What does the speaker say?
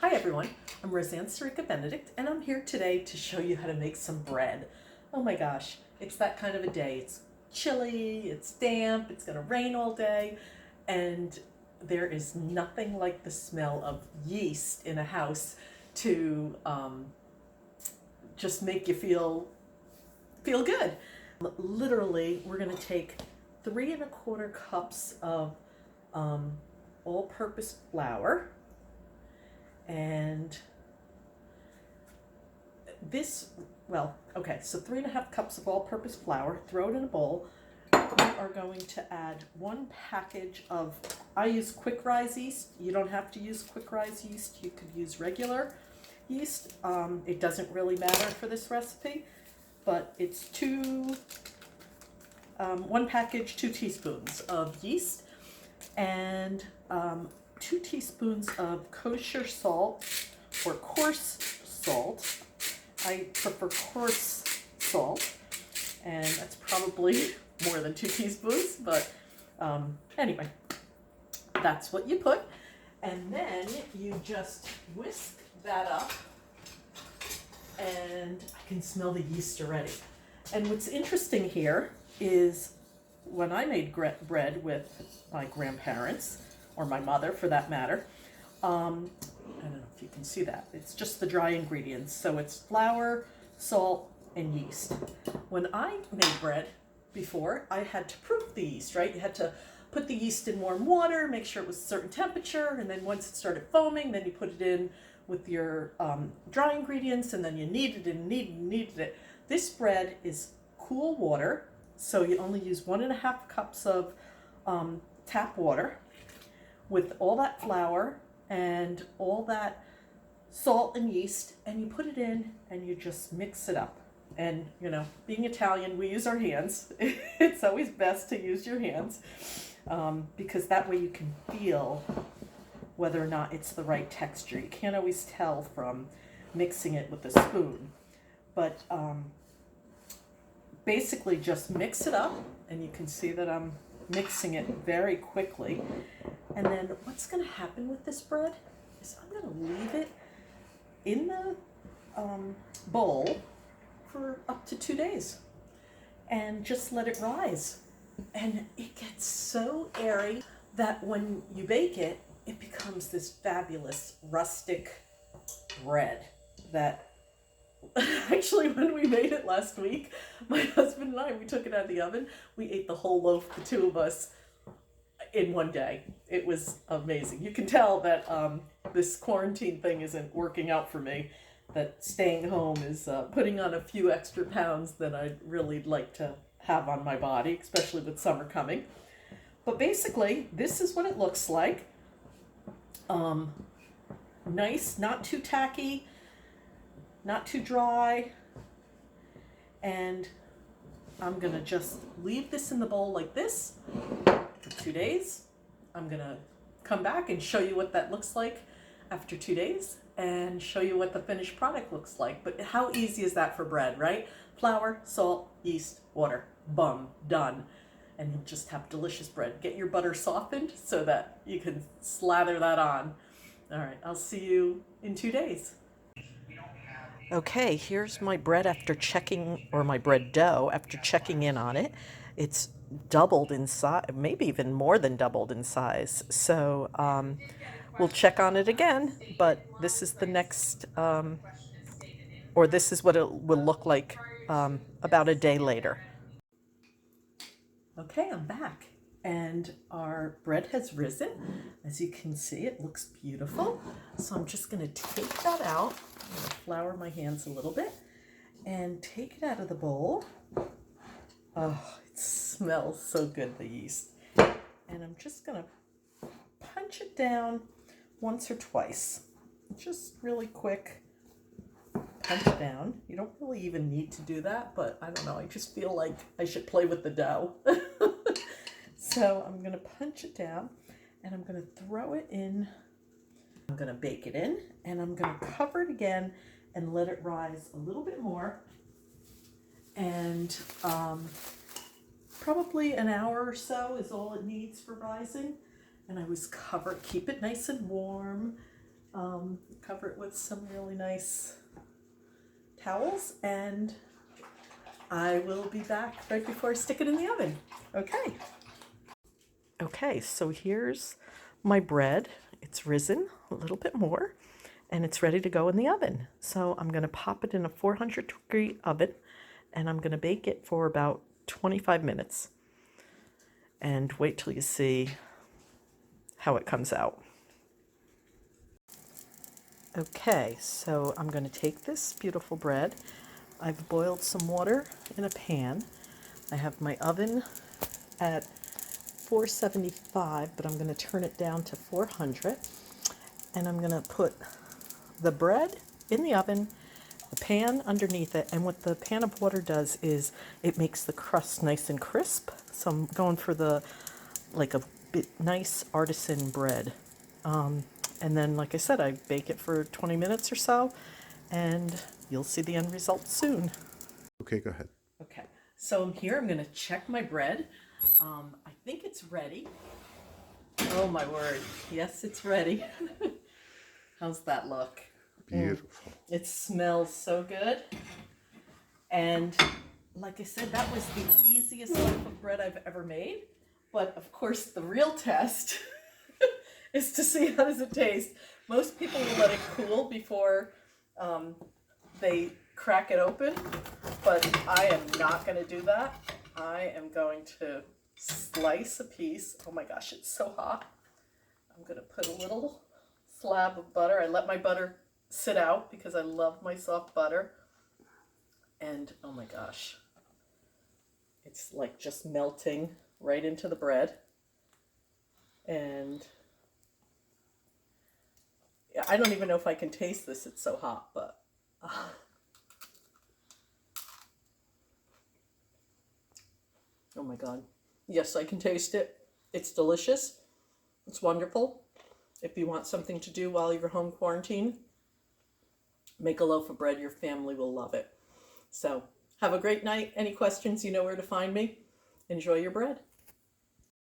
Hi everyone, I'm Roseann Sarica Benedict and I'm here today to show you how to make some bread. Oh my gosh, it's that kind of a day. It's chilly, it's damp, it's gonna rain all day, and there is nothing like the smell of yeast in a house to just make you feel good. Literally, we're gonna take 3¼ cups of all-purpose flour. And this, so 3½ cups of all-purpose flour, throw it in a bowl. We are going to add 1 package of, I use quick rise yeast. You don't have to use quick rise yeast. You could use regular yeast. It doesn't really matter for this recipe, but it's 1 package, 2 teaspoons of yeast, and 2 teaspoons of kosher salt or coarse salt. I prefer coarse salt, and that's probably more than 2 teaspoons, but anyway, that's what you put. And then you just whisk that up, and I can smell the yeast already. And what's interesting here is when I made bread with my grandparents, or my mother for that matter, I don't know if you can see that. It's just the dry ingredients. So it's flour, salt, and yeast. When I made bread before, I had to proof the yeast, right? You had to put the yeast in warm water, make sure it was a certain temperature, and then once it started foaming, then you put it in with your dry ingredients, and then you kneaded it. This bread is cool water, so you only use 1½ cups of tap water with all that flour and all that salt and yeast, and you put it in and you just mix it up. And you know, being Italian, we use our hands. It's always best to use your hands because that way you can feel whether or not it's the right texture. You can't always tell from mixing it with a spoon, but basically just mix it up, and you can see that I'm mixing it very quickly. And then what's going to happen with this bread is I'm going to leave it in the bowl for up to 2 days and just let it rise. And it gets so airy that when you bake it, it becomes this fabulous rustic bread that actually, when we made it last week, my husband and I, we took it out of the oven. We ate the whole loaf, the 2 of us, in 1 day. It was amazing. You can tell that this quarantine thing isn't working out for me, that staying home is putting on a few extra pounds that I'd really like to have on my body, especially with summer coming. But basically, this is what it looks like. Nice, not too tacky, not too dry, and I'm gonna just leave this in the bowl like this for 2 days. I'm gonna come back and show you what that looks like after 2 days and show you what the finished product looks like. But how easy is that for bread, right? Flour, salt, yeast, water, boom, done. And you'll just have delicious bread. Get your butter softened so that you can slather that on. All right, I'll see you in 2 days. Okay, here's my bread after checking, or my bread dough after checking in on it. It's doubled in size, maybe even more than doubled in size. So we'll check on it again, but this is the next, or this is what it will look like about a day later. Okay, I'm back, and our bread has risen. As you can see, it looks beautiful. So I'm just going to take that out. I'm going to flour my hands a little bit and take it out of the bowl. Oh, it smells so good, the yeast. And I'm just going to punch it down once or twice. Just really quick. Punch it down. You don't really even need to do that, but I don't know. I just feel like I should play with the dough. So I'm going to punch it down, and I'm going to throw it in. I'm going to bake it in, and I'm going to cover it again and let it rise a little bit more. And probably an hour or so is all it needs for rising. And I always keep it nice and warm. Cover it with some really nice towels, and I will be back right before I stick it in the oven. Okay. Okay, so here's my bread. It's risen a little bit more, and it's ready to go in the oven. So I'm going to pop it in a 400-degree oven, and I'm going to bake it for about 25 minutes. And wait till you see how it comes out. Okay, so I'm going to take this beautiful bread. I've boiled some water in a pan. I have my oven at 475, but I'm going to turn it down to 400. And I'm going to put the bread in the oven, the pan underneath it, and what the pan of water does is it makes the crust nice and crisp. So I'm going for a bit nice artisan bread. And then, like I said, I bake it for 20 minutes or so, and you'll see the end result soon. Okay, go ahead. Okay, so I'm here. I'm going to check my bread. I think it's ready. Oh my word. Yes, it's ready. How's that look? Beautiful. It smells so good. And like I said, that was the easiest loaf of bread I've ever made. But of course, the real test is to see how does it taste. Most people will let it cool before they crack it open, but I am not going to do that. I am going to slice a piece. Oh my gosh, it's so hot. I'm going to put a little slab of butter. I let my butter sit out because I love my soft butter. And oh my gosh, it's like just melting right into the bread. And I don't even know if I can taste this. It's so hot, but oh my God. Yes, I can taste it. It's delicious. It's wonderful. If you want something to do while you're home quarantine, make a loaf of bread. Your family will love it. So have a great night. Any questions, you know where to find me. Enjoy your bread.